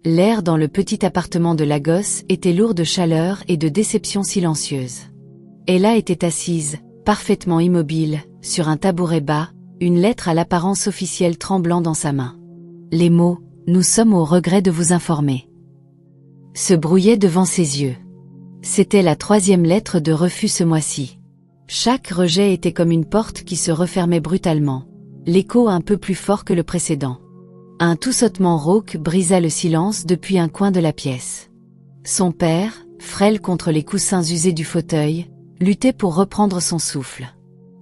L'air dans le petit appartement de Lagos était lourd de chaleur et de déception silencieuse. Ella était assise, parfaitement immobile, sur un tabouret bas, une lettre à l'apparence officielle tremblant dans sa main. Les mots « Nous sommes au regret de vous informer » se brouillaient devant ses yeux. C'était la 3e lettre de refus ce mois-ci. Chaque rejet était comme une porte qui se refermait brutalement, l'écho un peu plus fort que le précédent. Un toussottement rauque brisa le silence depuis un coin de la pièce. Son père, frêle contre les coussins usés du fauteuil, luttait pour reprendre son souffle.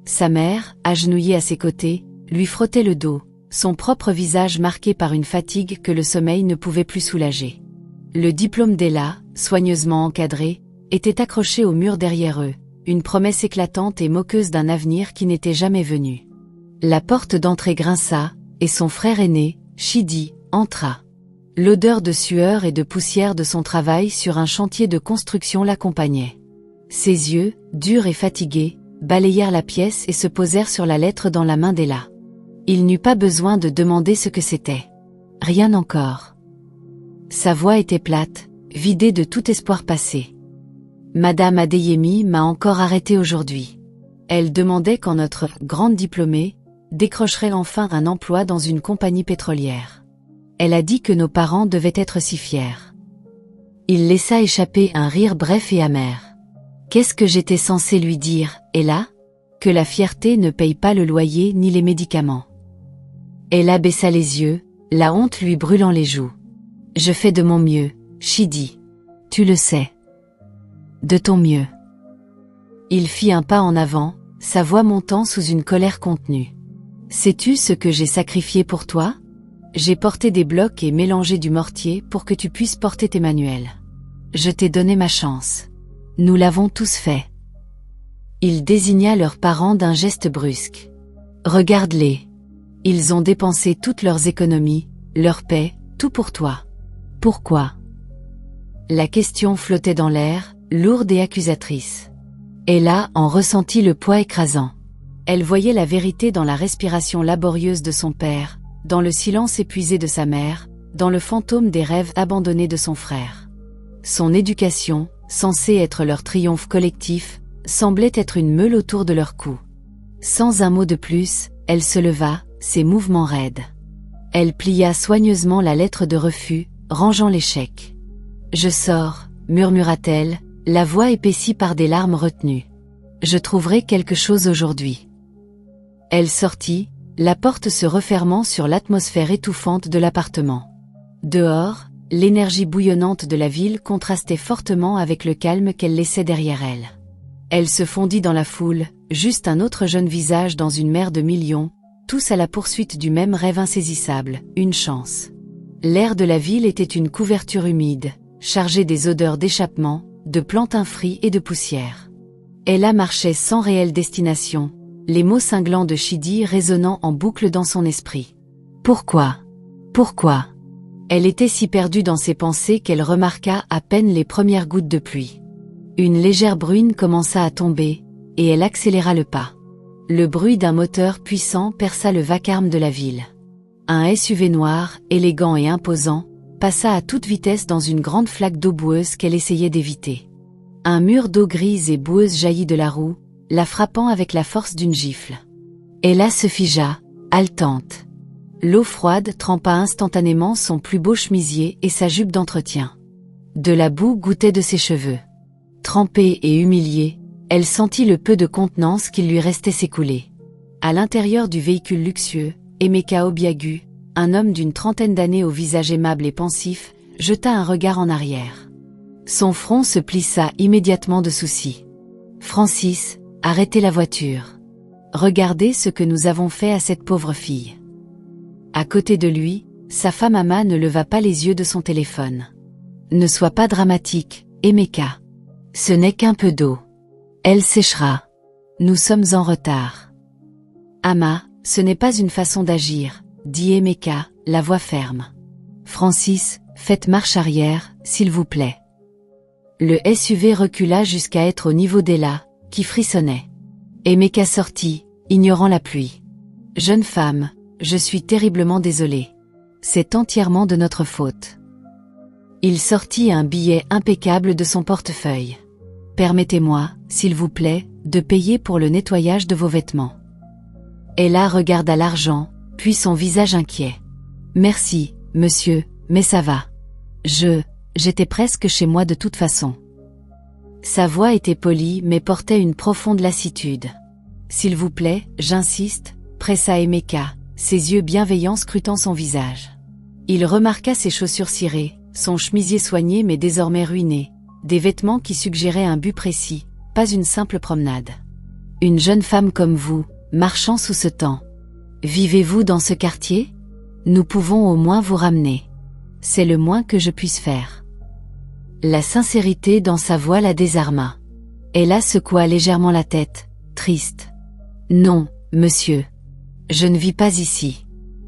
Sa mère, agenouillée à ses côtés, lui frottait le dos, son propre visage marqué par une fatigue que le sommeil ne pouvait plus soulager. Le diplôme d'Ella, soigneusement encadré, était accroché au mur derrière eux, une promesse éclatante et moqueuse d'un avenir qui n'était jamais venu. La porte d'entrée grinça, et son frère aîné, Chidi, entra. L'odeur de sueur et de poussière de son travail sur un chantier de construction l'accompagnait. Ses yeux, durs et fatigués, balayèrent la pièce et se posèrent sur la lettre dans la main d'Ella. Il n'eut pas besoin de demander ce que c'était. Rien encore. Sa voix était plate, vidée de tout espoir passé. Madame Adeyemi m'a encore arrêté aujourd'hui. Elle demandait quand notre grande diplômée décrocherait enfin un emploi dans une compagnie pétrolière. Elle a dit que nos parents devaient être si fiers. Il laissa échapper un rire bref et amer. Qu'est-ce que j'étais censé lui dire, Ella? Que la fierté ne paye pas le loyer ni les médicaments. Ella baissa les yeux, la honte lui brûlant les joues. Je fais de mon mieux, Chidi. Tu le sais. De ton mieux. Il fit un pas en avant, sa voix montant sous une colère contenue. Sais-tu ce que j'ai sacrifié pour toi? J'ai porté des blocs et mélangé du mortier pour que tu puisses porter tes manuels. Je t'ai donné ma chance. Nous l'avons tous fait. Il désigna leurs parents d'un geste brusque. Regarde-les. Ils ont dépensé toutes leurs économies, leur paix, tout pour toi. Pourquoi? La question flottait dans l'air, lourde et accusatrice. Ella en ressentit le poids écrasant. Elle voyait la vérité dans la respiration laborieuse de son père, dans le silence épuisé de sa mère, dans le fantôme des rêves abandonnés de son frère. Son éducation, censée être leur triomphe collectif, semblait être une meule autour de leur cou. Sans un mot de plus, elle se leva, ses mouvements raides. Elle plia soigneusement la lettre de refus, rangeant l'échec. « Je sors », murmura-t-elle, la voix épaissie par des larmes retenues. « Je trouverai quelque chose aujourd'hui. » Elle sortit, la porte se refermant sur l'atmosphère étouffante de l'appartement. Dehors, l'énergie bouillonnante de la ville contrastait fortement avec le calme qu'elle laissait derrière elle. Elle se fondit dans la foule, juste un autre jeune visage dans une mer de millions, tous à la poursuite du même rêve insaisissable, une chance. L'air de la ville était une couverture humide, chargée des odeurs d'échappement, de plantain frit et de poussière. Ella marchait sans réelle destination, les mots cinglants de Chidi résonnant en boucle dans son esprit. Pourquoi? Pourquoi? Elle était si perdue dans ses pensées qu'elle remarqua à peine les premières gouttes de pluie. Une légère bruine commença à tomber, et elle accéléra le pas. Le bruit d'un moteur puissant perça le vacarme de la ville. Un SUV noir, élégant et imposant, passa à toute vitesse dans une grande flaque d'eau boueuse qu'elle essayait d'éviter. Un mur d'eau grise et boueuse jaillit de la roue, la frappant avec la force d'une gifle. Ella se figea, haletante. L'eau froide trempa instantanément son plus beau chemisier et sa jupe d'entretien. De la boue gouttait de ses cheveux. Trempée et humiliée, elle sentit le peu de contenance qu'il lui restait s'écouler. À l'intérieur du véhicule luxueux, Emeka Obiagu, un homme d'une trentaine d'années au visage aimable et pensif, jeta un regard en arrière. Son front se plissa immédiatement de soucis. « Francis, arrêtez la voiture. Regardez ce que nous avons fait à cette pauvre fille. » À côté de lui, sa femme Ama ne leva pas les yeux de son téléphone. « Ne sois pas dramatique, Emeka. Ce n'est qu'un peu d'eau. Elle séchera. Nous sommes en retard. » Ama, ce n'est pas une façon d'agir, dit Emeka, la voix ferme. Francis, faites marche arrière, s'il vous plaît. Le SUV recula jusqu'à être au niveau d'Ella, qui frissonnait. Emeka sortit, ignorant la pluie. Jeune femme, je suis terriblement désolée. C'est entièrement de notre faute. Il sortit un billet impeccable de son portefeuille. « Permettez-moi, s'il vous plaît, de payer pour le nettoyage de vos vêtements. » Ella regarda l'argent, puis son visage inquiet. « Merci, monsieur, mais ça va. J'étais presque chez moi de toute façon. » Sa voix était polie mais portait une profonde lassitude. « S'il vous plaît, j'insiste, » pressa Emeka, ses yeux bienveillants scrutant son visage. Il remarqua ses chaussures cirées, son chemisier soigné mais désormais ruiné, des vêtements qui suggéraient un but précis, pas une simple promenade. « Une jeune femme comme vous, marchant sous ce temps. Vivez-vous dans ce quartier? Nous pouvons au moins vous ramener. C'est le moins que je puisse faire. » La sincérité dans sa voix la désarma. Ella secoua légèrement la tête, triste. « Non, monsieur. Je ne vis pas ici.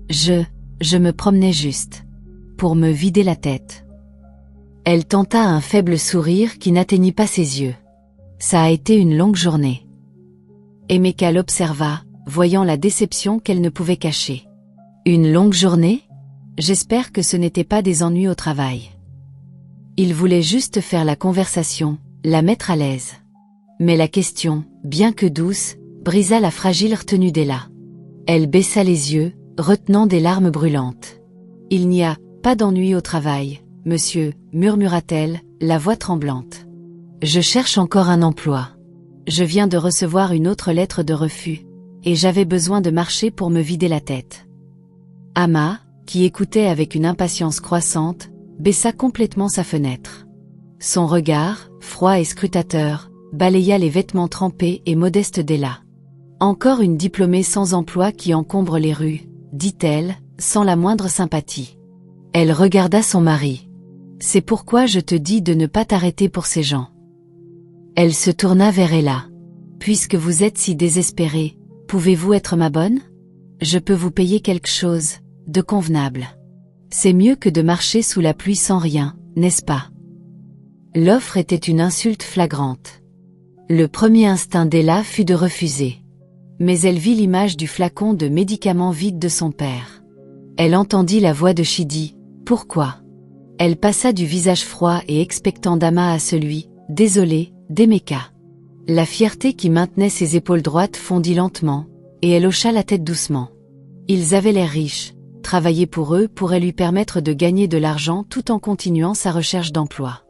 Je me promenais juste. Pour me vider la tête. » Elle tenta un faible sourire qui n'atteignit pas ses yeux. « Ça a été une longue journée. » Emeka l'observa, voyant la déception qu'elle ne pouvait cacher. « Une longue journée? J'espère que ce n'était pas des ennuis au travail. » Il voulait juste faire la conversation, la mettre à l'aise. Mais la question, bien que douce, brisa la fragile retenue d'Ella. Elle baissa les yeux, retenant des larmes brûlantes. « Il n'y a pas d'ennui au travail, monsieur, » murmura-t-elle, la voix tremblante. « Je cherche encore un emploi. Je viens de recevoir une autre lettre de refus, et j'avais besoin de marcher pour me vider la tête. » Ama, qui écoutait avec une impatience croissante, baissa complètement sa fenêtre. Son regard, froid et scrutateur, balaya les vêtements trempés et modestes d'Ella. « Encore une diplômée sans emploi qui encombre les rues, » dit-elle, sans la moindre sympathie. Elle regarda son mari. « C'est pourquoi je te dis de ne pas t'arrêter pour ces gens. » Elle se tourna vers Ella. « Puisque vous êtes si désespérée, pouvez-vous être ma bonne? Je peux vous payer quelque chose de convenable. C'est mieux que de marcher sous la pluie sans rien, n'est-ce pas? » L'offre était une insulte flagrante. Le premier instinct d'Ella fut de refuser. Mais elle vit l'image du flacon de médicaments vide de son père. Elle entendit la voix de Chidi. « Pourquoi ?» Elle passa du visage froid et expectant d'Ama à celui, désolé, d'Emeka. La fierté qui maintenait ses épaules droites fondit lentement, et elle hocha la tête doucement. Ils avaient l'air riches. Travailler pour eux pourrait lui permettre de gagner de l'argent tout en continuant sa recherche d'emploi.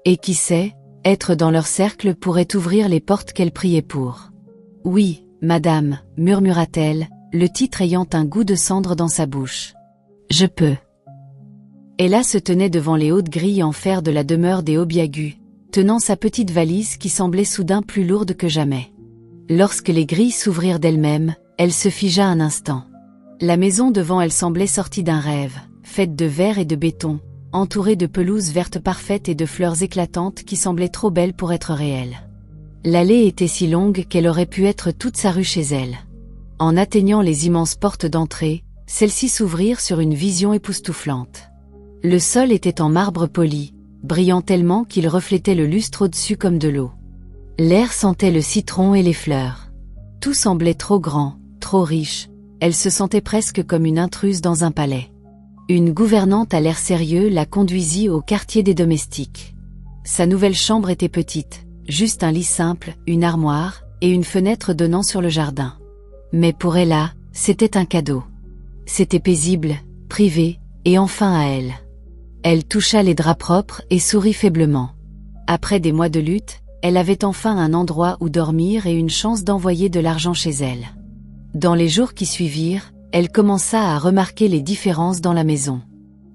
Et qui sait, être dans leur cercle pourrait ouvrir les portes qu'elle priait pour. « Oui, madame, » murmura-t-elle, le titre ayant un goût de cendre dans sa bouche. « Je peux. » Ella se tenait devant les hautes grilles en fer de la demeure des Obiagu, tenant sa petite valise qui semblait soudain plus lourde que jamais. Lorsque les grilles s'ouvrirent d'elles-mêmes, elle se figea un instant. La maison devant elle semblait sortie d'un rêve, faite de verre et de béton, entourée de pelouses vertes parfaites et de fleurs éclatantes qui semblaient trop belles pour être réelles. L'allée était si longue qu'elle aurait pu être toute sa rue chez elle. En atteignant les immenses portes d'entrée, celles-ci s'ouvrirent sur une vision époustouflante. Le sol était en marbre poli, brillant tellement qu'il reflétait le lustre au-dessus comme de l'eau. L'air sentait le citron et les fleurs. Tout semblait trop grand, trop riche. Elle se sentait presque comme une intruse dans un palais. Une gouvernante à l'air sérieux la conduisit au quartier des domestiques. Sa nouvelle chambre était petite, juste un lit simple, une armoire, et une fenêtre donnant sur le jardin. Mais pour Ella, c'était un cadeau. C'était paisible, privé, et enfin à elle. Elle toucha les draps propres et sourit faiblement. Après des mois de lutte, elle avait enfin un endroit où dormir et une chance d'envoyer de l'argent chez elle. Dans les jours qui suivirent, elle commença à remarquer les différences dans la maison.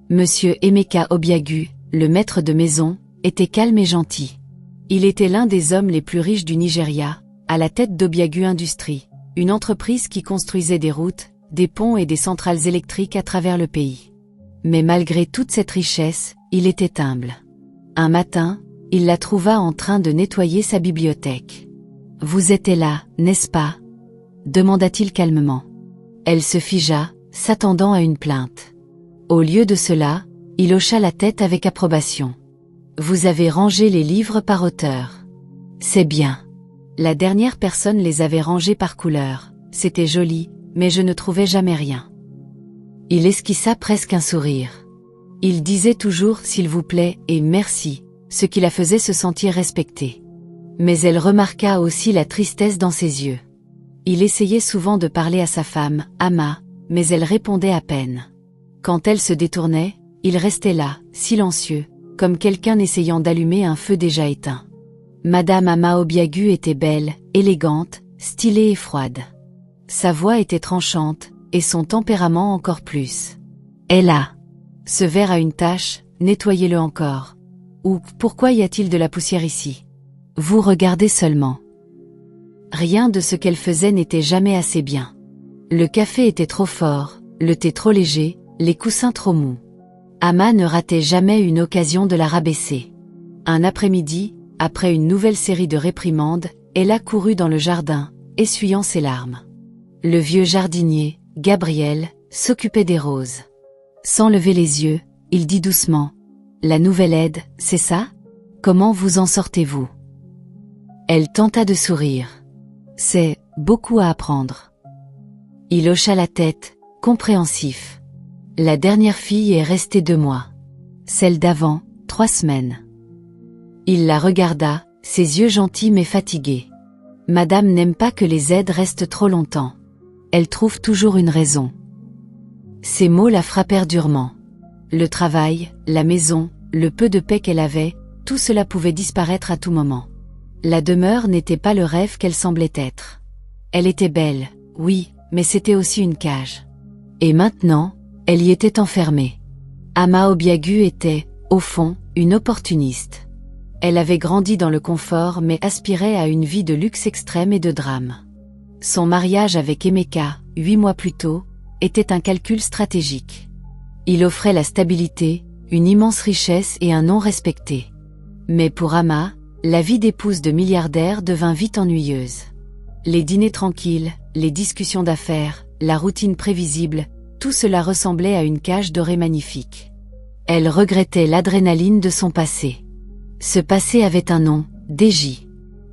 Monsieur Emeka Obiagu, le maître de maison, était calme et gentil. Il était l'un des hommes les plus riches du Nigeria, à la tête d'Obiagu Industries, une entreprise qui construisait des routes, des ponts et des centrales électriques à travers le pays. Mais malgré toute cette richesse, il était humble. Un matin, il la trouva en train de nettoyer sa bibliothèque. « Vous étiez là, n'est-ce pas ?» demanda-t-il calmement. Elle se figea, s'attendant à une plainte. Au lieu de cela, il hocha la tête avec approbation. « Vous avez rangé les livres par auteur. C'est bien. La dernière personne les avait rangés par couleur. C'était joli, mais je ne trouvais jamais rien. » Il esquissa presque un sourire. « Il disait toujours « s'il vous plaît » et « merci », ce qui la faisait se sentir respectée. Mais elle remarqua aussi la tristesse dans ses yeux. Il essayait souvent de parler à sa femme, Amma, mais elle répondait à peine. Quand elle se détournait, il restait là, silencieux, comme quelqu'un essayant d'allumer un feu déjà éteint. Madame Amma Obiagu était belle, élégante, stylée et froide. Sa voix était tranchante, et son tempérament encore plus. Elle a. Ce verre a une tache, nettoyez-le encore. Ou, pourquoi y a-t-il de la poussière ici? Vous regardez seulement. Rien de ce qu'elle faisait n'était jamais assez bien. Le café était trop fort, le thé trop léger, les coussins trop mous. Amma ne ratait jamais une occasion de la rabaisser. Un après-midi, après une nouvelle série de réprimandes, elle accourut dans le jardin, essuyant ses larmes. Le vieux jardinier, Gabriel, s'occupait des roses. Sans lever les yeux, il dit doucement « La nouvelle aide, c'est ça? Comment vous en sortez-vous » Elle tenta de sourire. « C'est beaucoup à apprendre. » Il hocha la tête, compréhensif. La dernière fille est restée 2 mois. Celle d'avant, 3 semaines. Il la regarda, ses yeux gentils mais fatigués. Madame n'aime pas que les aides restent trop longtemps. Elle trouve toujours une raison. Ces mots la frappèrent durement. Le travail, la maison, le peu de paix qu'elle avait, tout cela pouvait disparaître à tout moment. La demeure n'était pas le rêve qu'elle semblait être. Elle était belle, oui, mais c'était aussi une cage. Et maintenant, elle y était enfermée. Amma Obiagu était, au fond, une opportuniste. Elle avait grandi dans le confort mais aspirait à une vie de luxe extrême et de drame. Son mariage avec Emeka, 8 mois plus tôt, était un calcul stratégique. Il offrait la stabilité, une immense richesse et un nom respecté. Mais pour Amma, la vie d'épouse de milliardaire devint vite ennuyeuse. Les dîners tranquilles, les discussions d'affaires, la routine prévisible, tout cela ressemblait à une cage dorée magnifique. Elle regrettait l'adrénaline de son passé. Ce passé avait un nom, Deji.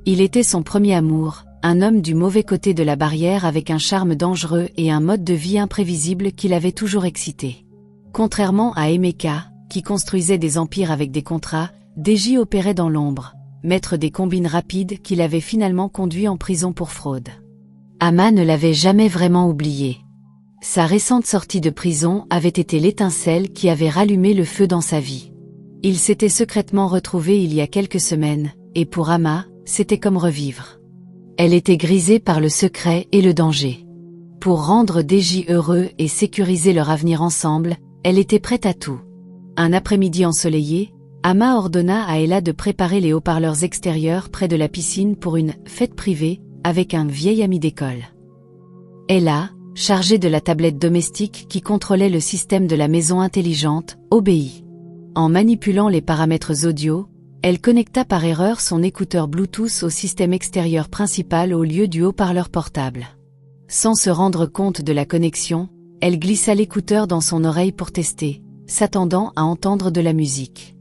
Il était son premier amour, un homme du mauvais côté de la barrière avec un charme dangereux et un mode de vie imprévisible qui l'avait toujours excité. Contrairement à Emeka, qui construisait des empires avec des contrats, Deji opérait dans l'ombre, maître des combines rapides qui l'avaient finalement conduit en prison pour fraude. Amma ne l'avait jamais vraiment oublié. Sa récente sortie de prison avait été l'étincelle qui avait rallumé le feu dans sa vie. Ils s'étaient secrètement retrouvés il y a quelques semaines, et pour Amma, c'était comme revivre. Elle était grisée par le secret et le danger. Pour rendre Deji heureux et sécuriser leur avenir ensemble, elle était prête à tout. Un après-midi ensoleillé, Amma ordonna à Ella de préparer les haut-parleurs extérieurs près de la piscine pour une fête privée avec un vieil ami d'école. Ella, chargée de la tablette domestique qui contrôlait le système de la maison intelligente, obéit. En manipulant les paramètres audio, elle connecta par erreur son écouteur Bluetooth au système extérieur principal au lieu du haut-parleur portable. Sans se rendre compte de la connexion, elle glissa l'écouteur dans son oreille pour tester, s'attendant à entendre de la musique.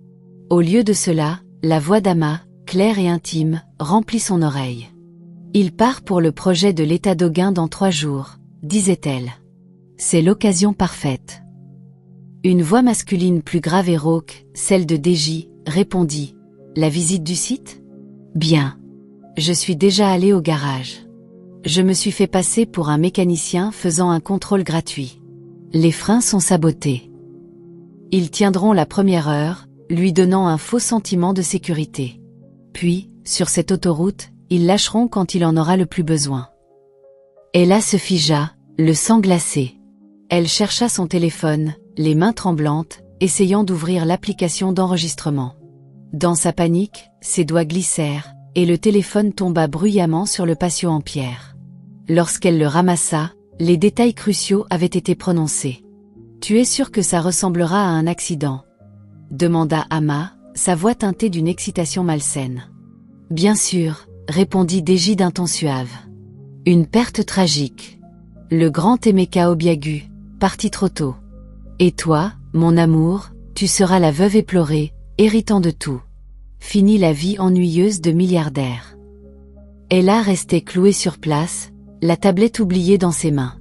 Au lieu de cela, la voix d'Amma, claire et intime, remplit son oreille. « Il part pour le projet de l'État d'Auguin dans 3 jours, disait-elle. C'est l'occasion parfaite. Une voix masculine plus grave et rauque, celle de Deji, répondit. La visite du site? Bien. Je suis déjà allé au garage. Je me suis fait passer pour un mécanicien faisant un contrôle gratuit. Les freins sont sabotés. Ils tiendront la première heure, lui donnant un faux sentiment de sécurité. Puis, sur cette autoroute, ils lâcheront quand il en aura le plus besoin. Ella se figea, le sang glacé. Elle chercha son téléphone, les mains tremblantes, essayant d'ouvrir l'application d'enregistrement. Dans sa panique, ses doigts glissèrent, et le téléphone tomba bruyamment sur le patio en pierre. Lorsqu'elle le ramassa, les détails cruciaux avaient été prononcés. « Tu es sûr que ça ressemblera à un accident ?» demanda Amma, sa voix teintée d'une excitation malsaine. « Bien sûr, » répondit Deji d'un ton suave. « Une perte tragique. Le grand Emeka Obiagu, parti trop tôt. Et toi, mon amour, tu seras la veuve éplorée, héritant de tout. Fini la vie ennuyeuse de milliardaire. » Ella restait clouée sur place, la tablette oubliée dans ses mains.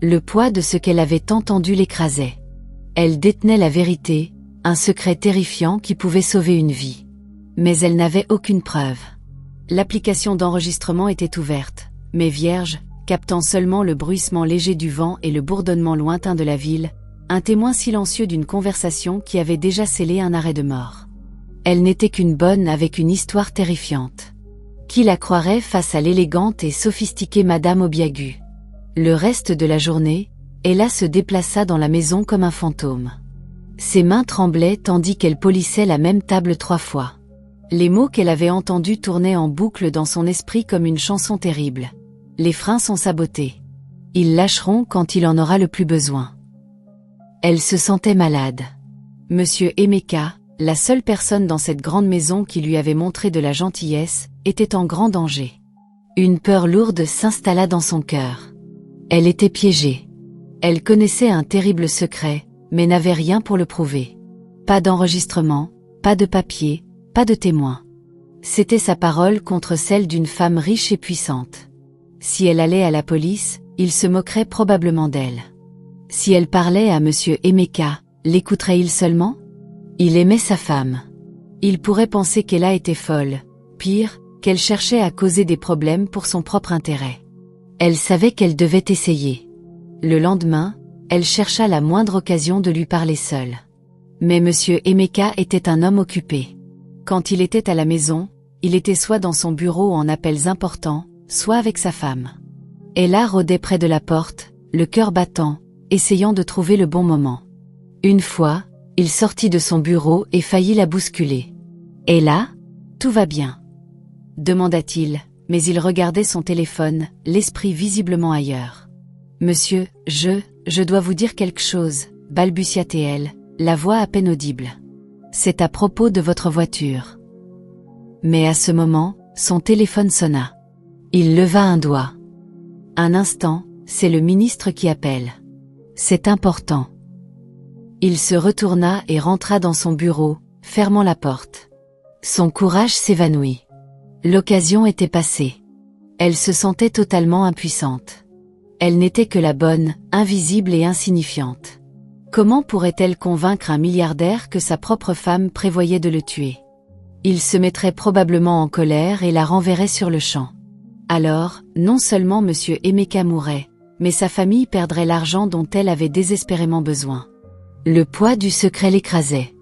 Le poids de ce qu'elle avait entendu l'écrasait. Elle détenait la vérité, Un secret terrifiant qui pouvait sauver une vie. Mais elle n'avait aucune preuve. L'application d'enregistrement était ouverte, mais vierge, captant seulement le bruissement léger du vent et le bourdonnement lointain de la ville, un témoin silencieux d'une conversation qui avait déjà scellé un arrêt de mort. Elle n'était qu'une bonne avec une histoire terrifiante. Qui la croirait face à l'élégante et sophistiquée Madame Obiagu? Le reste de la journée, Ella se déplaça dans la maison comme un fantôme. Ses mains tremblaient tandis qu'elle polissait la même table 3 fois. Les mots qu'elle avait entendus tournaient en boucle dans son esprit comme une chanson terrible. Les freins sont sabotés. Ils lâcheront quand il en aura le plus besoin. Elle se sentait malade. Monsieur Emeka, la seule personne dans cette grande maison qui lui avait montré de la gentillesse, était en grand danger. Une peur lourde s'installa dans son cœur. Elle était piégée. Elle connaissait un terrible secret, mais n'avait rien pour le prouver. Pas d'enregistrement, pas de papier, pas de témoin. C'était sa parole contre celle d'une femme riche et puissante. Si elle allait à la police, il se moquerait probablement d'elle. Si elle parlait à monsieur Emeka, l'écouterait-il seulement? Il aimait sa femme. Il pourrait penser qu'Ella était folle, pire, qu'elle cherchait à causer des problèmes pour son propre intérêt. Elle savait qu'elle devait essayer. Le lendemain, elle chercha la moindre occasion de lui parler seule. Mais monsieur Emeka était un homme occupé. Quand il était à la maison, il était soit dans son bureau en appels importants, soit avec sa femme. Ella rôdait près de la porte, le cœur battant, essayant de trouver le bon moment. Une fois, il sortit de son bureau et faillit la bousculer. « Ella, tout va bien ?» demanda-t-il, mais il regardait son téléphone, l'esprit visiblement ailleurs. « Monsieur, je dois vous dire quelque chose, » balbutia-t-elle, la voix à peine audible. « C'est à propos de votre voiture. » Mais à ce moment, son téléphone sonna. Il leva un doigt. Un instant, c'est le ministre qui appelle. C'est important. Il se retourna et rentra dans son bureau, fermant la porte. Son courage s'évanouit. L'occasion était passée. Elle se sentait totalement impuissante. Elle n'était que la bonne, invisible et insignifiante. Comment pourrait-elle convaincre un milliardaire que sa propre femme prévoyait de le tuer? Il se mettrait probablement en colère et la renverrait sur le champ. Alors, non seulement monsieur Emeka mourrait, mais sa famille perdrait l'argent dont elle avait désespérément besoin. Le poids du secret l'écrasait.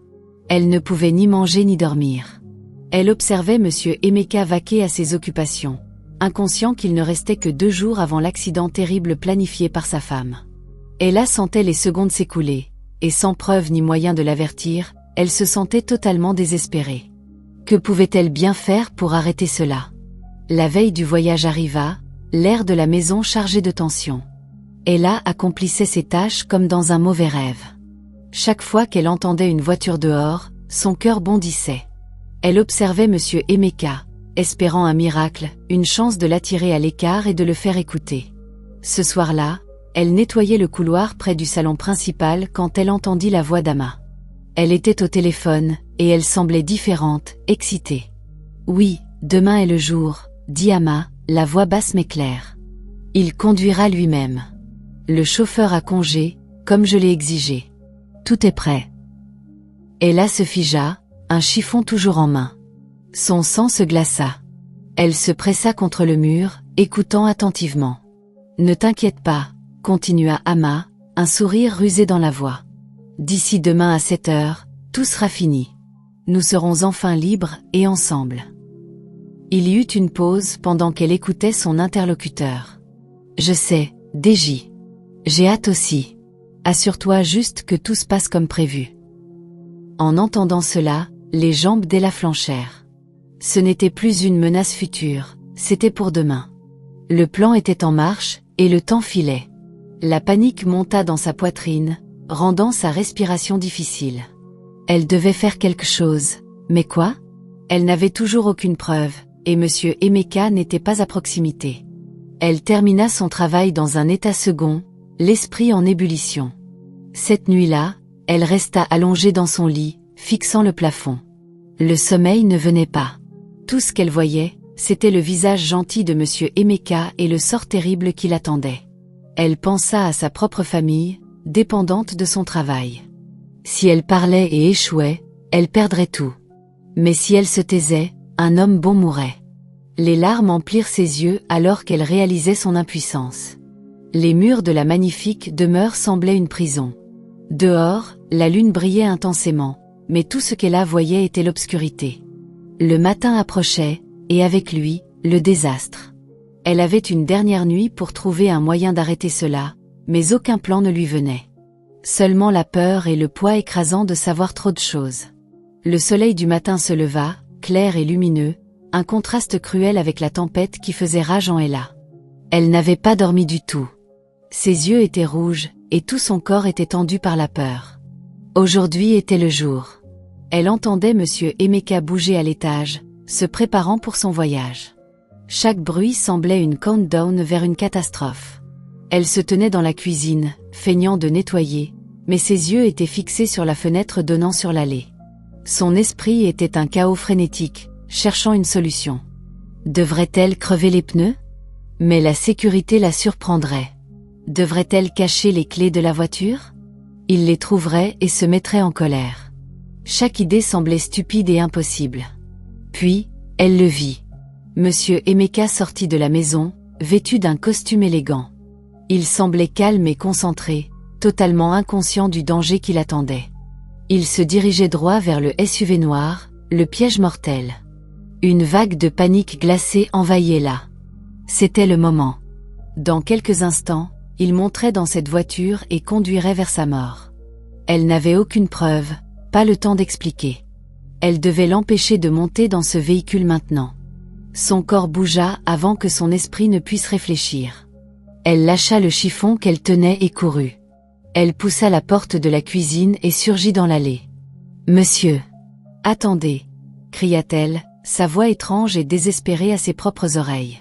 Elle ne pouvait ni manger ni dormir. Elle observait monsieur Emeka vaquer à ses occupations, inconscient qu'il ne restait que 2 jours avant l'accident terrible planifié par sa femme. Ella sentait les secondes s'écouler, et sans preuve ni moyen de l'avertir, elle se sentait totalement désespérée. Que pouvait-elle bien faire pour arrêter cela? La veille du voyage arriva, l'air de la maison chargé de tension. Ella accomplissait ses tâches comme dans un mauvais rêve. Chaque fois qu'elle entendait une voiture dehors, son cœur bondissait. Elle observait monsieur Emeka, espérant un miracle, une chance de l'attirer à l'écart et de le faire écouter. Ce soir-là, elle nettoyait le couloir près du salon principal quand elle entendit la voix d'Ama. Elle était au téléphone, et elle semblait différente, excitée. « Oui, demain est le jour, » dit Ama, la voix basse mais claire. « Il conduira lui-même. Le chauffeur a congé, comme je l'ai exigé. Tout est prêt. » Ella se figea, un chiffon toujours en main. Son sang se glaça. Elle se pressa contre le mur, écoutant attentivement. « Ne t'inquiète pas, » continua Ama, un sourire rusé dans la voix. « D'ici demain à 7 heures, tout sera fini. Nous serons enfin libres et ensemble. » Il y eut une pause pendant qu'elle écoutait son interlocuteur. « Je sais, DJ. J'ai hâte aussi. Assure-toi juste que tout se passe comme prévu. » En entendant cela, les jambes d'Ella flanchèrent. Ce n'était plus une menace future, c'était pour demain. Le plan était en marche, et le temps filait. La panique monta dans sa poitrine, rendant sa respiration difficile. Elle devait faire quelque chose, mais quoi? Elle n'avait toujours aucune preuve, et monsieur Emeka n'était pas à proximité. Elle termina son travail dans un état second, l'esprit en ébullition. Cette nuit-là, elle resta allongée dans son lit, fixant le plafond. Le sommeil ne venait pas. Tout ce qu'elle voyait, c'était le visage gentil de monsieur Emeka et le sort terrible qui l'attendait. Elle pensa à sa propre famille, dépendante de son travail. Si elle parlait et échouait, elle perdrait tout. Mais si elle se taisait, un homme bon mourrait. Les larmes emplirent ses yeux alors qu'elle réalisait son impuissance. Les murs de la magnifique demeure semblaient une prison. Dehors, la lune brillait intensément, mais tout ce qu'Ella voyait était l'obscurité. Le matin approchait, et avec lui, le désastre. Elle avait une dernière nuit pour trouver un moyen d'arrêter cela, mais aucun plan ne lui venait. Seulement la peur et le poids écrasant de savoir trop de choses. Le soleil du matin se leva, clair et lumineux, un contraste cruel avec la tempête qui faisait rage en Ella. Elle n'avait pas dormi du tout. Ses yeux étaient rouges, et tout son corps était tendu par la peur. Aujourd'hui était le jour. Elle entendait Monsieur Emeka bouger à l'étage, se préparant pour son voyage. Chaque bruit semblait une countdown vers une catastrophe. Elle se tenait dans la cuisine, feignant de nettoyer, mais ses yeux étaient fixés sur la fenêtre donnant sur l'allée. Son esprit était un chaos frénétique, cherchant une solution. Devrait-elle crever les pneus? Mais la sécurité la surprendrait. Devrait-elle cacher les clés de la voiture? Il les trouverait et se mettrait en colère. Chaque idée semblait stupide et impossible. Puis, elle le vit. Monsieur Emeka sortit de la maison, vêtu d'un costume élégant. Il semblait calme et concentré, totalement inconscient du danger qui l'attendait. Il se dirigeait droit vers le SUV noir, le piège mortel. Une vague de panique glacée envahit Ella. C'était le moment. Dans quelques instants, il monterait dans cette voiture et conduirait vers sa mort. Elle n'avait aucune preuve, pas le temps d'expliquer. Elle devait l'empêcher de monter dans ce véhicule maintenant. Son corps bougea avant que son esprit ne puisse réfléchir. Elle lâcha le chiffon qu'elle tenait et courut. Elle poussa la porte de la cuisine et surgit dans l'allée. « Monsieur !» « Attendez !» cria-t-elle, sa voix étrange et désespérée à ses propres oreilles.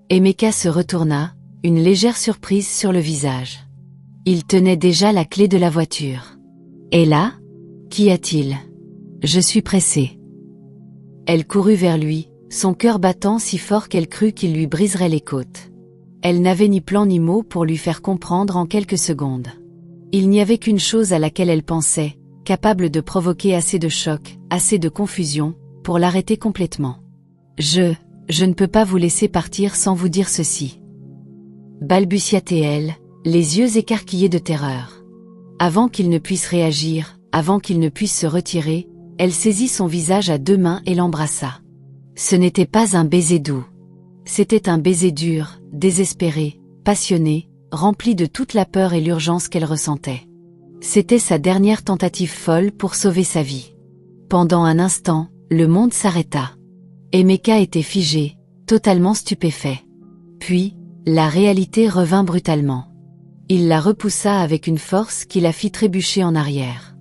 Emeka se retourna, une légère surprise sur le visage. Il tenait déjà la clé de la voiture. « Et là ? Qu'y a-t-il ? Je suis pressée. » Elle courut vers lui, son cœur battant si fort qu'elle crut qu'il lui briserait les côtes. Elle n'avait ni plan ni mot pour lui faire comprendre en quelques secondes. Il n'y avait qu'une chose à laquelle elle pensait, capable de provoquer assez de choc, assez de confusion, pour l'arrêter complètement. « Je ne peux pas vous laisser partir sans vous dire ceci. » Balbutia-t-elle, les yeux écarquillés de terreur. Avant qu'il ne puisse réagir, avant qu'il ne puisse se retirer, elle saisit son visage à deux mains et l'embrassa. Ce n'était pas un baiser doux. C'était un baiser dur, désespéré, passionné, rempli de toute la peur et l'urgence qu'elle ressentait. C'était sa dernière tentative folle pour sauver sa vie. Pendant un instant, le monde s'arrêta. Emeka était figé, totalement stupéfait. Puis, la réalité revint brutalement. Il la repoussa avec une force qui la fit trébucher en arrière.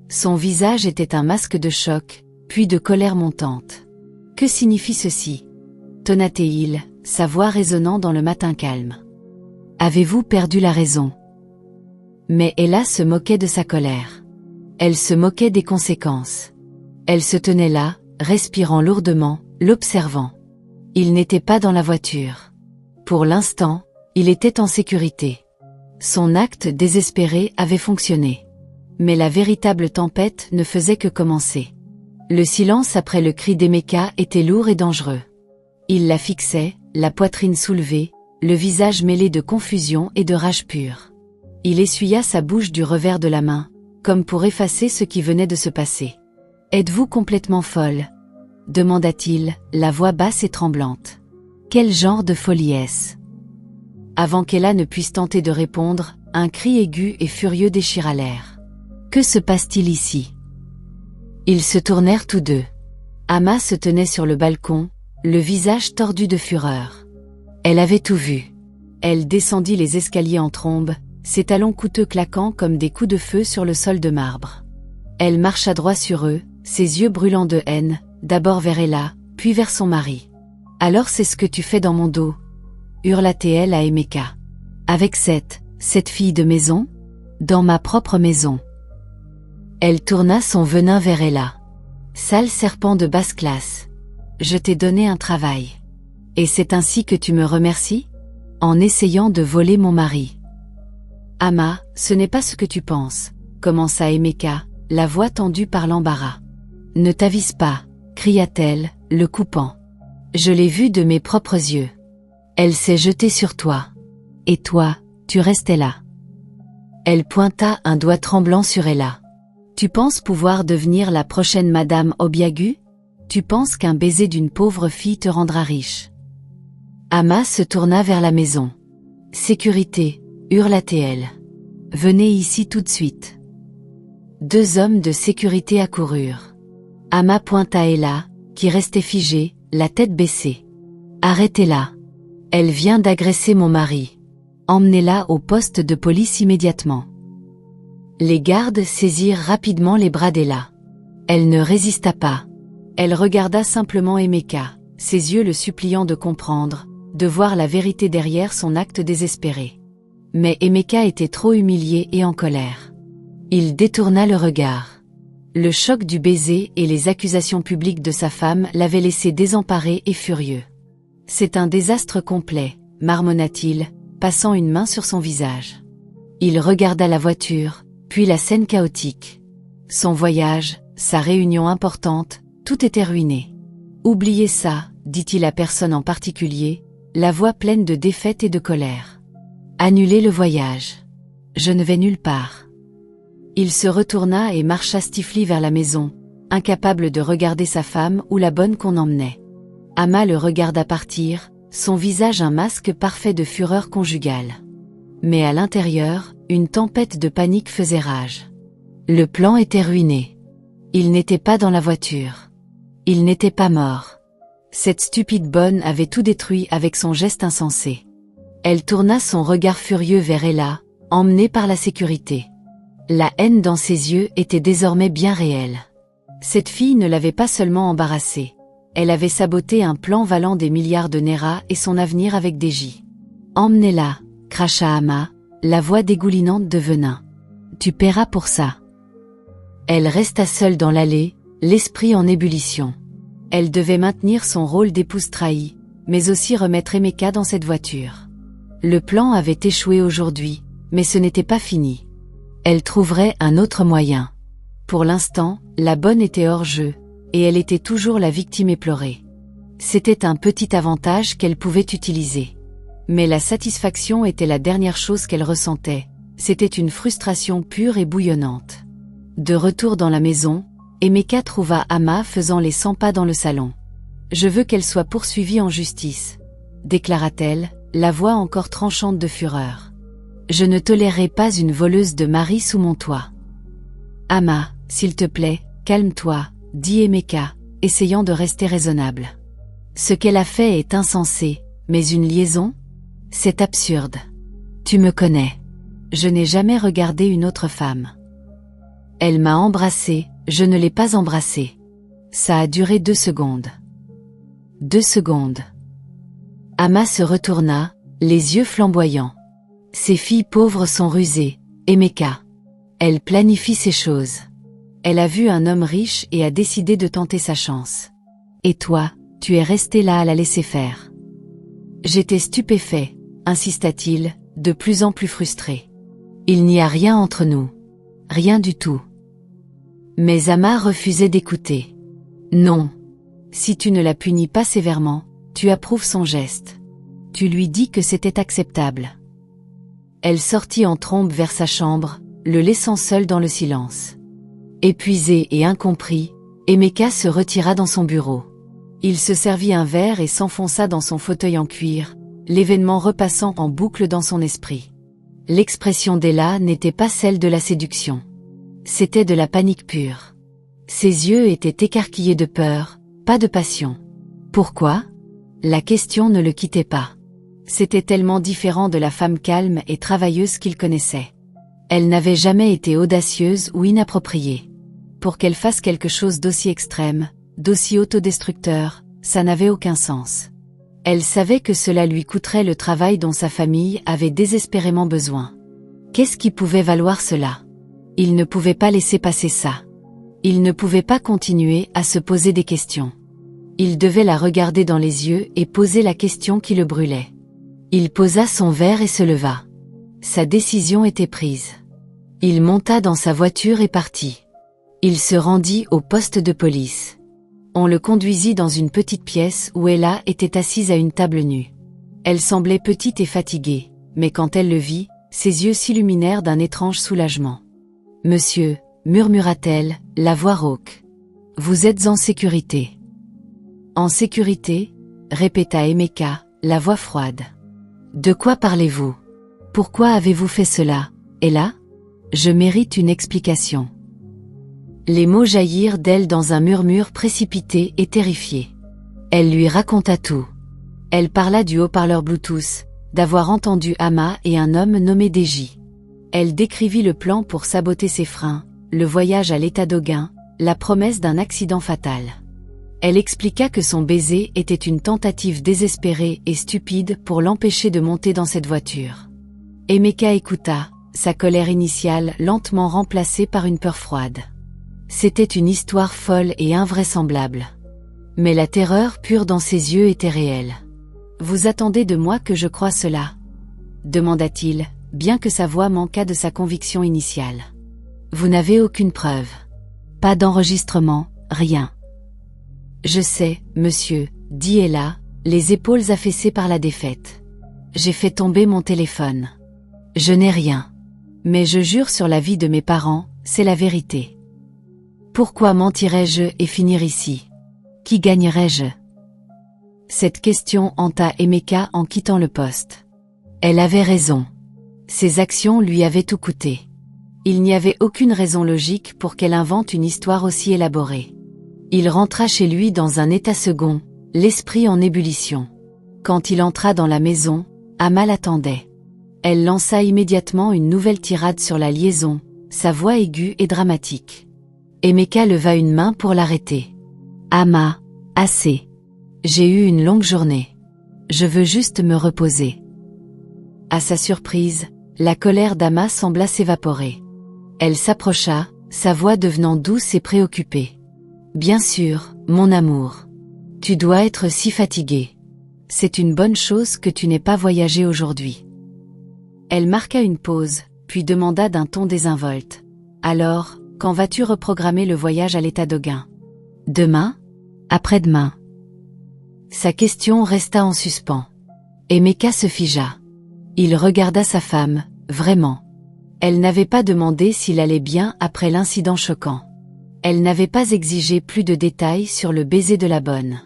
Son visage était un masque de choc, puis de colère montante. « Que signifie ceci ?» tonna-t-il, sa voix résonnant dans le matin calme. « Avez-vous perdu la raison ?» Mais Ella se moquait de sa colère. Elle se moquait des conséquences. Elle se tenait là, respirant lourdement, l'observant. Il n'était pas dans la voiture. Pour l'instant, il était en sécurité. Son acte désespéré avait fonctionné. Mais la véritable tempête ne faisait que commencer. Le silence après le cri d'Emeka était lourd et dangereux. Il la fixait, la poitrine soulevée, le visage mêlé de confusion et de rage pure. Il essuya sa bouche du revers de la main, comme pour effacer ce qui venait de se passer. « Êtes-vous complètement folle ?» demanda-t-il, la voix basse et tremblante. « Quel genre de folie est-ce » Avant qu'Ella ne puisse tenter de répondre, un cri aigu et furieux déchira l'air. « Que se passe-t-il ici ?» Ils se tournèrent tous deux. Ama se tenait sur le balcon, le visage tordu de fureur. Elle avait tout vu. Elle descendit les escaliers en trombe, ses talons coûteux claquant comme des coups de feu sur le sol de marbre. Elle marcha droit sur eux, ses yeux brûlants de haine, d'abord vers Ella, puis vers son mari. « Alors c'est ce que tu fais dans mon dos ?» hurla-t-elle à Emeka. « Avec cette fille de maison ? Dans ma propre maison ?» Elle tourna son venin vers Ella. « Sale serpent de basse classe. Je t'ai donné un travail. Et c'est ainsi que tu me remercies ? En essayant de voler mon mari. » « Ama, ce n'est pas ce que tu penses, » commença Emeka, la voix tendue par l'embarras. « Ne t'avise pas !» cria-t-elle, le coupant. « Je l'ai vu de mes propres yeux. Elle s'est jetée sur toi. Et toi, tu restais là. » Elle pointa un doigt tremblant sur Ella. « Tu penses pouvoir devenir la prochaine Madame Obiagu? Tu penses qu'un baiser d'une pauvre fille te rendra riche ?» Ama se tourna vers la maison. « Sécurité !» hurla-t-elle. « Venez ici tout de suite. » 2 hommes de sécurité accoururent. Ama pointa Ella, qui restait figée, la tête baissée. « Arrêtez-la. Elle vient d'agresser mon mari. Emmenez-la au poste de police immédiatement. » Les gardes saisirent rapidement les bras d'Ella. Elle ne résista pas. Elle regarda simplement Emeka, ses yeux le suppliant de comprendre, de voir la vérité derrière son acte désespéré. Mais Emeka était trop humilié et en colère. Il détourna le regard. Le choc du baiser et les accusations publiques de sa femme l'avaient laissé désemparé et furieux. « C'est un désastre complet », marmonna-t-il, passant une main sur son visage. Il regarda la voiture, puis la scène chaotique. Son voyage, sa réunion importante, tout était ruiné. « Oubliez ça », dit-il à personne en particulier, la voix pleine de défaite et de colère. « Annulez le voyage. Je ne vais nulle part. » Il se retourna et marcha stifli vers la maison, incapable de regarder sa femme ou la bonne qu'on emmenait. Ama le regarda partir, son visage un masque parfait de fureur conjugale. Mais à l'intérieur, une tempête de panique faisait rage. Le plan était ruiné. Il n'était pas dans la voiture. Il n'était pas mort. Cette stupide bonne avait tout détruit avec son geste insensé. Elle tourna son regard furieux vers Ella, emmenée par la sécurité. La haine dans ses yeux était désormais bien réelle. Cette fille ne l'avait pas seulement embarrassée. Elle avait saboté un plan valant des milliards de Nera et son avenir avec Deji. « Emmenez-la », cracha Ama, la voix dégoulinante de venin. « Tu paieras pour ça. » Elle resta seule dans l'allée, l'esprit en ébullition. Elle devait maintenir son rôle d'épouse trahie, mais aussi remettre Emeka dans cette voiture. Le plan avait échoué aujourd'hui, mais ce n'était pas fini. Elle trouverait un autre moyen. Pour l'instant, la bonne était hors jeu, et elle était toujours la victime éplorée. C'était un petit avantage qu'elle pouvait utiliser. Mais la satisfaction était la dernière chose qu'elle ressentait, c'était une frustration pure et bouillonnante. De retour dans la maison, Emeka trouva Ama faisant les 100 pas dans le salon. « Je veux qu'elle soit poursuivie en justice », déclara-t-elle, la voix encore tranchante de fureur. Je ne tolérerai pas une voleuse de mari sous mon toit. Ama, s'il te plaît, calme-toi, dit Emeka, essayant de rester raisonnable. Ce qu'elle a fait est insensé, mais une liaison? C'est absurde. Tu me connais. Je n'ai jamais regardé une autre femme. Elle m'a embrassé, je ne l'ai pas embrassée. Ça a duré 2 secondes. 2 secondes. Ama se retourna, les yeux flamboyants. Ces filles pauvres sont rusées, Emeka. Elle planifie ces choses. Elle a vu un homme riche et a décidé de tenter sa chance. Et toi, tu es resté là à la laisser faire. J'étais stupéfait, insista-t-il, de plus en plus frustré. Il n'y a rien entre nous. Rien du tout. Mais Ama refusait d'écouter. Non. Si tu ne la punis pas sévèrement, tu approuves son geste. Tu lui dis que c'était acceptable. Elle sortit en trombe vers sa chambre, le laissant seul dans le silence. Épuisé et incompris, Emeka se retira dans son bureau. Il se servit un verre et s'enfonça dans son fauteuil en cuir, l'événement repassant en boucle dans son esprit. L'expression d'Ella n'était pas celle de la séduction. C'était de la panique pure. Ses yeux étaient écarquillés de peur, pas de passion. Pourquoi? La question ne le quittait pas. C'était tellement différent de la femme calme et travailleuse qu'il connaissait. Elle n'avait jamais été audacieuse ou inappropriée. Pour qu'elle fasse quelque chose d'aussi extrême, d'aussi autodestructeur, ça n'avait aucun sens. Elle savait que cela lui coûterait le travail dont sa famille avait désespérément besoin. Qu'est-ce qui pouvait valoir cela? Il ne pouvait pas laisser passer ça. Il ne pouvait pas continuer à se poser des questions. Il devait la regarder dans les yeux et poser la question qui le brûlait. Il posa son verre et se leva. Sa décision était prise. Il monta dans sa voiture et partit. Il se rendit au poste de police. On le conduisit dans une petite pièce où Ella était assise à une table nue. Elle semblait petite et fatiguée, mais quand elle le vit, ses yeux s'illuminèrent d'un étrange soulagement. « Monsieur, » murmura-t-elle, la voix rauque. « Vous êtes en sécurité. »« En sécurité ?» répéta Emeka, la voix froide. « De quoi parlez-vous? Pourquoi avez-vous fait cela, Ella? Je mérite une explication. » Les mots jaillirent d'elle dans un murmure précipité et terrifié. Elle lui raconta tout. Elle parla du haut-parleur Bluetooth, d'avoir entendu Ama et un homme nommé Deji. Elle décrivit le plan pour saboter ses freins, le voyage à l'état d'Auguin, la promesse d'un accident fatal. Elle expliqua que son baiser était une tentative désespérée et stupide pour l'empêcher de monter dans cette voiture. Emeka écouta, sa colère initiale lentement remplacée par une peur froide. C'était une histoire folle et invraisemblable. Mais la terreur pure dans ses yeux était réelle. « Vous attendez de moi que je croie cela ?» demanda-t-il, bien que sa voix manquât de sa conviction initiale. « Vous n'avez aucune preuve. Pas d'enregistrement, rien. »« Je sais, monsieur, » dit Ella, les épaules affaissées par la défaite. « J'ai fait tomber mon téléphone. Je n'ai rien. Mais je jure sur la vie de mes parents, c'est la vérité. Pourquoi mentirais-je et finir ici? Qui gagnerais-je? » Cette question hanta Emeka en quittant le poste. Elle avait raison. Ses actions lui avaient tout coûté. Il n'y avait aucune raison logique pour qu'elle invente une histoire aussi élaborée. Il rentra chez lui dans un état second, l'esprit en ébullition. Quand il entra dans la maison, Ama l'attendait. Elle lança immédiatement une nouvelle tirade sur la liaison, sa voix aiguë et dramatique. Emeka leva une main pour l'arrêter. « Ama, assez. J'ai eu une longue journée. Je veux juste me reposer. » À sa surprise, la colère d'Ama sembla s'évaporer. Elle s'approcha, sa voix devenant douce et préoccupée. « Bien sûr, mon amour. Tu dois être si fatigué. C'est une bonne chose que tu n'aies pas voyagé aujourd'hui. » Elle marqua une pause, puis demanda d'un ton désinvolte. « Alors, quand vas-tu reprogrammer le voyage à l'état d'Auguin? Demain? Après-demain? » Sa question resta en suspens. Emeka se figea. Il regarda sa femme, vraiment. Elle n'avait pas demandé s'il allait bien après l'incident choquant. Elle n'avait pas exigé plus de détails sur le baiser de la bonne.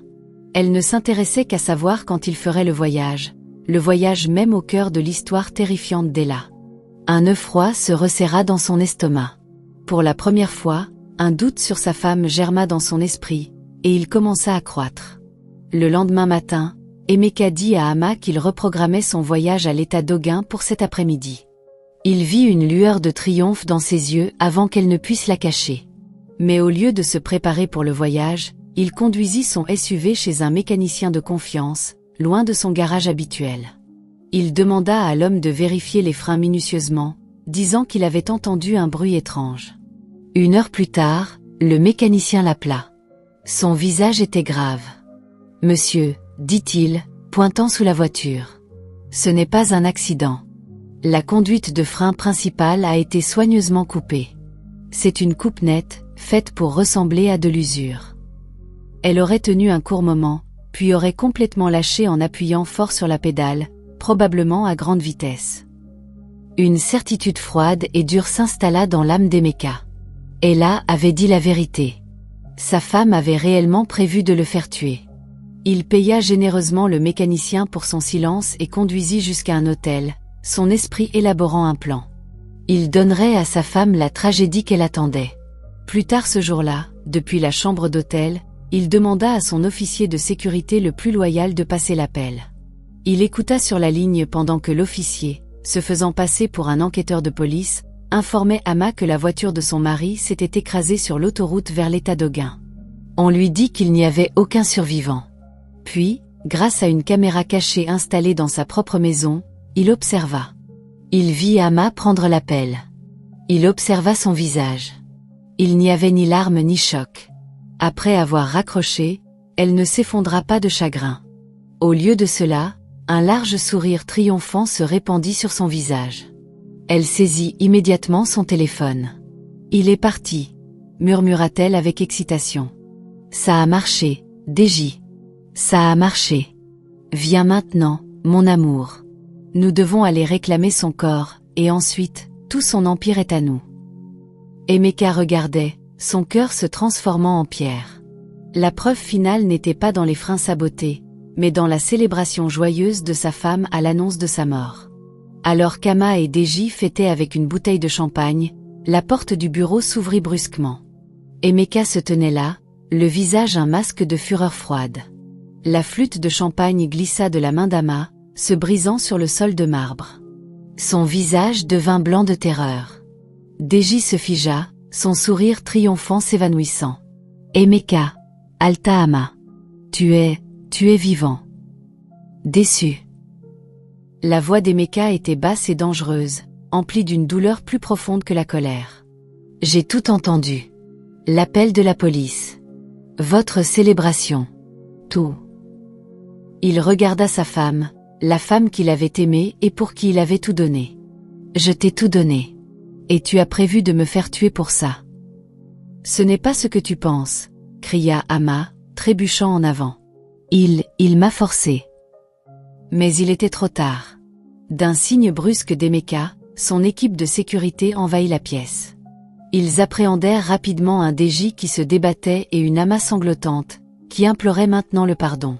Elle ne s'intéressait qu'à savoir quand il ferait le voyage même au cœur de l'histoire terrifiante d'Ella. Un œuf froid se resserra dans son estomac. Pour la première fois, un doute sur sa femme germa dans son esprit, et il commença à croître. Le lendemain matin, Emeka dit à Ama qu'il reprogrammait son voyage à l'état d'Auguin pour cet après-midi. Il vit une lueur de triomphe dans ses yeux avant qu'elle ne puisse la cacher. Mais au lieu de se préparer pour le voyage, il conduisit son SUV chez un mécanicien de confiance, loin de son garage habituel. Il demanda à l'homme de vérifier les freins minutieusement, disant qu'il avait entendu un bruit étrange. 1 heure plus tard, le mécanicien l'appela. Son visage était grave. « Monsieur, » dit-il, pointant sous la voiture. « Ce n'est pas un accident. La conduite de frein principale a été soigneusement coupée. C'est une coupe nette, faite pour ressembler à de l'usure. » Elle aurait tenu un court moment, puis aurait complètement lâché en appuyant fort sur la pédale, probablement à grande vitesse. Une certitude froide et dure s'installa dans l'âme d'Emeka. Ella avait dit la vérité. Sa femme avait réellement prévu de le faire tuer. Il paya généreusement le mécanicien pour son silence et conduisit jusqu'à un hôtel, son esprit élaborant un plan. Il donnerait à sa femme la tragédie qu'elle attendait. Plus tard ce jour-là, depuis la chambre d'hôtel, il demanda à son officier de sécurité le plus loyal de passer l'appel. Il écouta sur la ligne pendant que l'officier, se faisant passer pour un enquêteur de police, informait Ama que la voiture de son mari s'était écrasée sur l'autoroute vers l'état d'Auguin. On lui dit qu'il n'y avait aucun survivant. Puis, grâce à une caméra cachée installée dans sa propre maison, il observa. Il vit Ama prendre l'appel. Il observa son visage. Il n'y avait ni larmes ni choc. Après avoir raccroché, elle ne s'effondra pas de chagrin. Au lieu de cela, un large sourire triomphant se répandit sur son visage. Elle saisit immédiatement son téléphone. « Il est parti. murmura-t-elle avec excitation. Ça a marché, Deji. Ça a marché. Viens maintenant, mon amour. Nous devons aller réclamer son corps, et ensuite, tout son empire est à nous. Emeka regardait, son cœur se transformant en pierre. La preuve finale n'était pas dans les freins sabotés, mais dans la célébration joyeuse de sa femme à l'annonce de sa mort. Alors qu'Ama et Deji fêtaient avec une bouteille de champagne, la porte du bureau s'ouvrit brusquement. Emeka se tenait là, le visage un masque de fureur froide. La flûte de champagne glissa de la main d'Ama, se brisant sur le sol de marbre. Son visage devint blanc de terreur. Deji se figea, son sourire triomphant s'évanouissant. Emeka, Alta Ama. Tu es vivant. Déçu. La voix d'Emeka était basse et dangereuse, emplie d'une douleur plus profonde que la colère. J'ai tout entendu. L'appel de la police. Votre célébration. Tout. Il regarda sa femme, la femme qu'il avait aimée et pour qui il avait tout donné. Je t'ai tout donné. Et tu as prévu de me faire tuer pour ça. Ce n'est pas ce que tu penses, cria Ama, trébuchant en avant. Il m'a forcé. Mais il était trop tard. D'un signe brusque d'Emeka, son équipe de sécurité envahit la pièce. Ils appréhendèrent rapidement un Deji qui se débattait et une Ama sanglotante, qui implorait maintenant le pardon.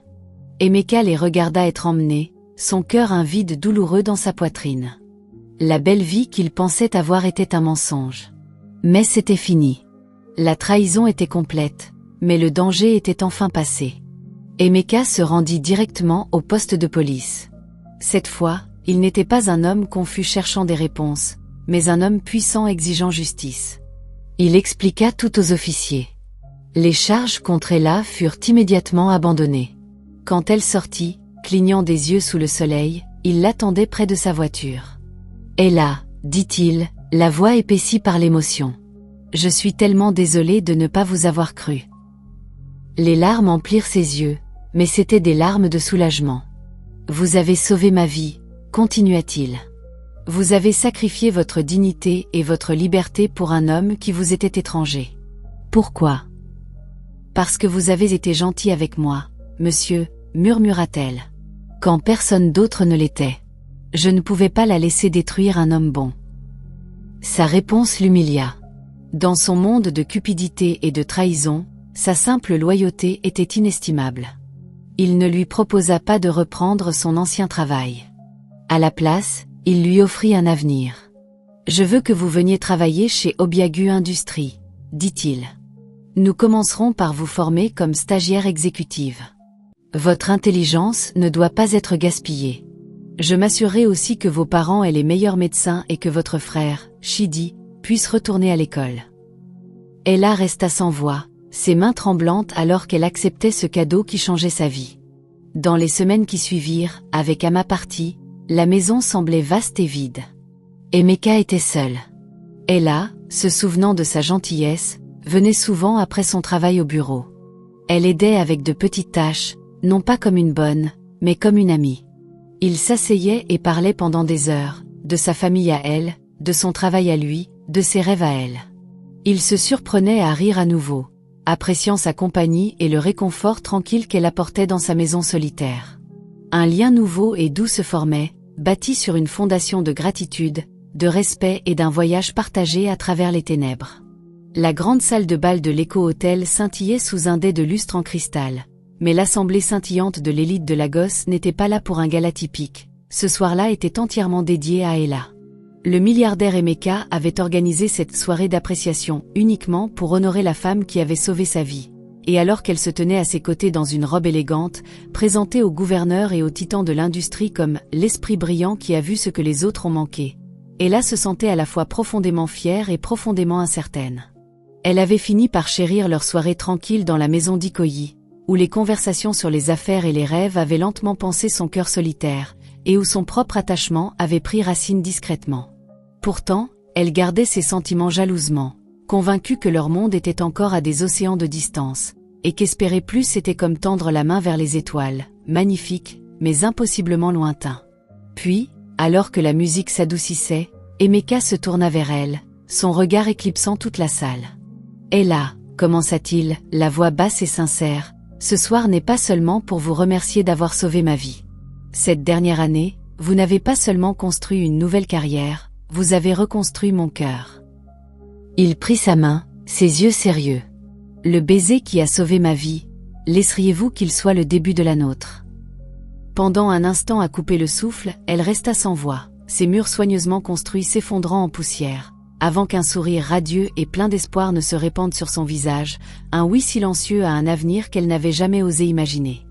Emeka les regarda être emmenés, son cœur un vide douloureux dans sa poitrine. La belle vie qu'il pensait avoir était un mensonge. Mais c'était fini. La trahison était complète, mais le danger était enfin passé. Emeka se rendit directement au poste de police. Cette fois, il n'était pas un homme confus cherchant des réponses, mais un homme puissant exigeant justice. Il expliqua tout aux officiers. Les charges contre Ella furent immédiatement abandonnées. Quand elle sortit, clignant des yeux sous le soleil, il l'attendait près de sa voiture. Ella, dit-il, la voix épaissie par l'émotion. Je suis tellement désolé de ne pas vous avoir cru. Les larmes emplirent ses yeux, mais c'étaient des larmes de soulagement. Vous avez sauvé ma vie, continua-t-il. Vous avez sacrifié votre dignité et votre liberté pour un homme qui vous était étranger. Pourquoi? Parce que vous avez été gentil avec moi, monsieur, murmura-t-elle. Quand personne d'autre ne l'était. Je ne pouvais pas la laisser détruire un homme bon. Sa réponse l'humilia. Dans son monde de cupidité et de trahison, sa simple loyauté était inestimable. Il ne lui proposa pas de reprendre son ancien travail. À la place, il lui offrit un avenir. « Je veux que vous veniez travailler chez Obiagu Industries, » dit-il. « Nous commencerons par vous former comme stagiaire exécutive. Votre intelligence ne doit pas être gaspillée. Je m'assurerai aussi que vos parents aient les meilleurs médecins et que votre frère, Shidi, puisse retourner à l'école. » Ella resta sans voix, ses mains tremblantes alors qu'elle acceptait ce cadeau qui changeait sa vie. Dans les semaines qui suivirent, avec Ama partie, la maison semblait vaste et vide. Emeka était seule. Ella, se souvenant de sa gentillesse, venait souvent après son travail au bureau. Elle aidait avec de petites tâches, non pas comme une bonne, mais comme une amie. Ils s'asseyaient et parlaient pendant des heures, de sa famille à elle, de son travail à lui, de ses rêves à elle. Il se surprenait à rire à nouveau, appréciant sa compagnie et le réconfort tranquille qu'elle apportait dans sa maison solitaire. Un lien nouveau et doux se formait, bâti sur une fondation de gratitude, de respect et d'un voyage partagé à travers les ténèbres. La grande salle de bal de l'Éco-Hôtel scintillait sous un dais de lustre en cristal, mais l'assemblée scintillante de l'élite de Lagos n'était pas là pour un gala typique. Ce soir-là était entièrement dédié à Ella. Le milliardaire Emeka avait organisé cette soirée d'appréciation uniquement pour honorer la femme qui avait sauvé sa vie. Et alors qu'elle se tenait à ses côtés dans une robe élégante, présentée au gouverneur et aux titans de l'industrie comme l'esprit brillant qui a vu ce que les autres ont manqué, Ella se sentait à la fois profondément fière et profondément incertaine. Elle avait fini par chérir leur soirée tranquille dans la maison d'Ikoyi, où les conversations sur les affaires et les rêves avaient lentement pansé son cœur solitaire, et où son propre attachement avait pris racine discrètement. Pourtant, elle gardait ses sentiments jalousement, convaincue que leur monde était encore à des océans de distance, et qu'espérer plus c'était comme tendre la main vers les étoiles, magnifiques, mais impossiblement lointains. Puis, alors que la musique s'adoucissait, Emeka se tourna vers elle, son regard éclipsant toute la salle. Ella, commença-t-il, la voix basse et sincère, ce soir n'est pas seulement pour vous remercier d'avoir sauvé ma vie. Cette dernière année, vous n'avez pas seulement construit une nouvelle carrière, vous avez reconstruit mon cœur. Il prit sa main, ses yeux sérieux. Le baiser qui a sauvé ma vie, laisseriez-vous qu'il soit le début de la nôtre? Pendant un instant à couper le souffle, elle resta sans voix, ses murs soigneusement construits s'effondrant en poussière, avant qu'un sourire radieux et plein d'espoir ne se répande sur son visage, un oui silencieux à un avenir qu'elle n'avait jamais osé imaginer.